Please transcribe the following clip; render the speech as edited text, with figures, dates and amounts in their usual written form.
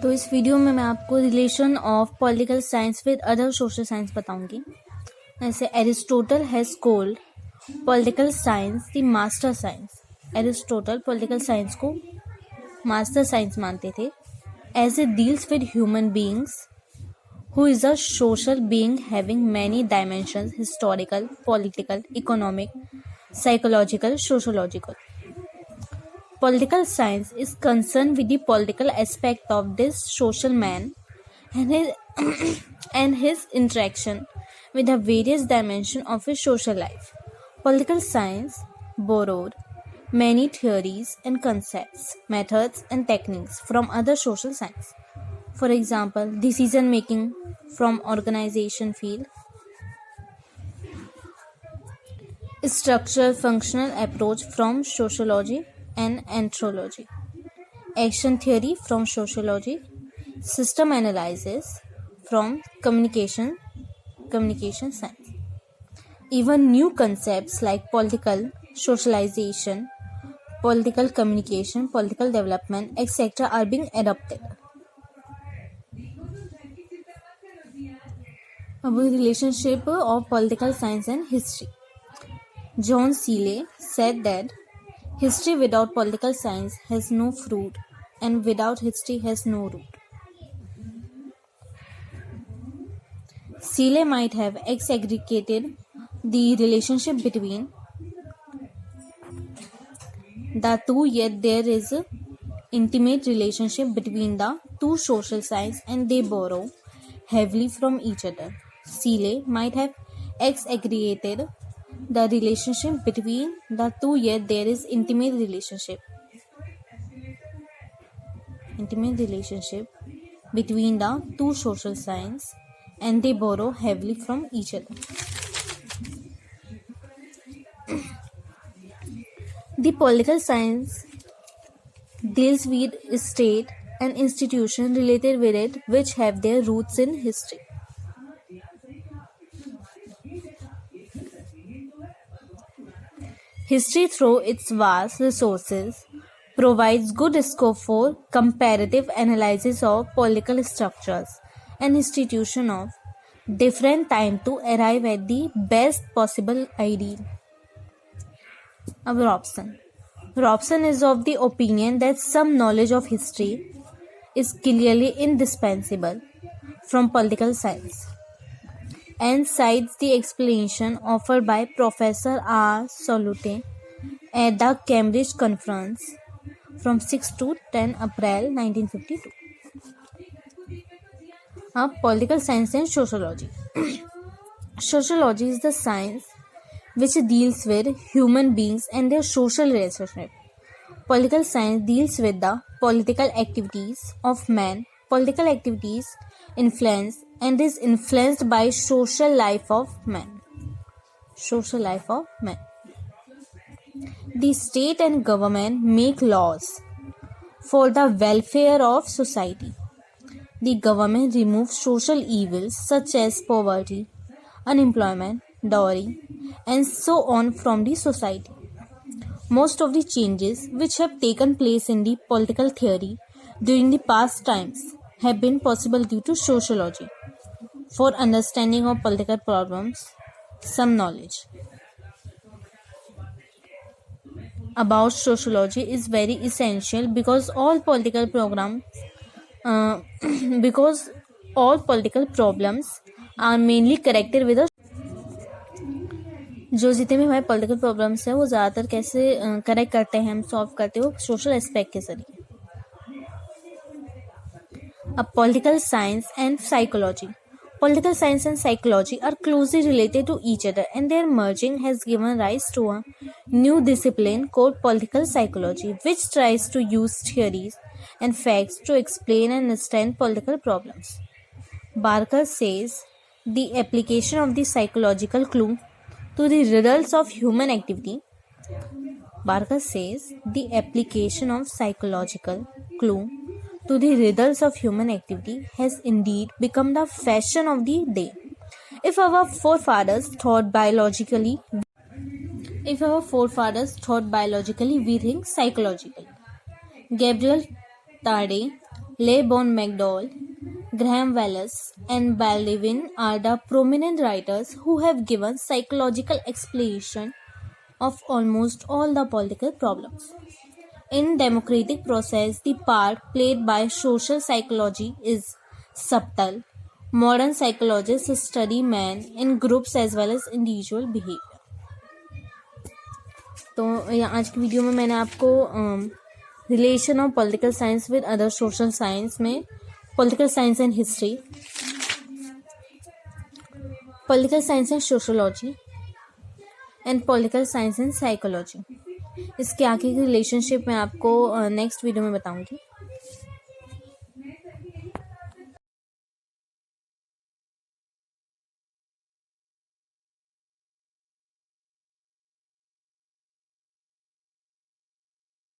तो इस वीडियो में मैं आपको relation of political science with other social science बताऊंगी। जैसे Aristotle has called political science the master science. Aristotle political science को मास्टर साइंस मानते थे, as it deals with human beings who is a social being having many dimensions: historical, political, economic, psychological, sociological. Political science is concerned with the political aspect of this social man and his interaction with the various dimensions of his social life. Political science borrowed many theories and concepts, methods and techniques from other social science. For example, decision making from organization field, structural functional approach from sociology and anthropology, action theory from sociology, system analysis from communication science. Even new concepts like political socialization, political communication, political development, etc. are being adopted. About the relationship of political science and history. John Seeley said that history without political science has no fruit, and without history has no root. Seeley might have exaggerated the relationship between the two, yet there is an intimate relationship between the two social sciences and they borrow heavily from each other. Seeley might have exaggerated the relationship between the two, yet there is intimate relationship between the two social sciences and they borrow heavily from each other. The political science deals with state and institutions related with it which have their roots in history. History, through its vast resources, provides good scope for comparative analysis of political structures and institutions of different time to arrive at the best possible ideal. Robson is of the opinion that some knowledge of history is clearly indispensable from political science, and cites the explanation offered by Professor R. Salute at the Cambridge Conference from 6 to 10 April 1952. Political science and sociology. Sociology is the science which deals with human beings and their social relationship. Political science deals with the political activities of man. Political activities influence and is influenced by social life of man. The state and government make laws for the welfare of society. The government removes social evils such as poverty, unemployment, dowry, and so on from the society. Most of the changes which have taken place in the political theory during the past times have been possible due to sociology. For understanding of political problems, some knowledge about sociology is very essential because all political problems are mainly connected with जो जितने भी हमारे political problems हैं वो ज़्यादातर कैसे connect करते हैं, हम सॉल्व करते हैं वो सोशल एस्पेक्ट के जरिए. अब political science and psychology. Political science and psychology are closely related to each other, and their merging has given rise to a new discipline called political psychology, which tries to use theories and facts to explain and understand political problems. Barker says the application of the psychological clue to the riddles of human activity. Barker says the application of psychological clue to the riddles of human activity has indeed become the fashion of the day. If our forefathers thought biologically, we think psychologically. Gabriel Tarde Le Bon McDowell, Graham Wallace, and Baldwin are the prominent writers who have given psychological explanation of almost all the political problems. In democratic process, the part played by social psychology is subtle. Modern psychologists study man in groups as well as individual behavior. तो आज की video में मैंने आपको relation of political science with other social science में political science and history, political science and sociology and political science and psychology, इसके आगे की रिलेशनशिप मैं आपको नेक्स्ट वीडियो में बताऊंगी.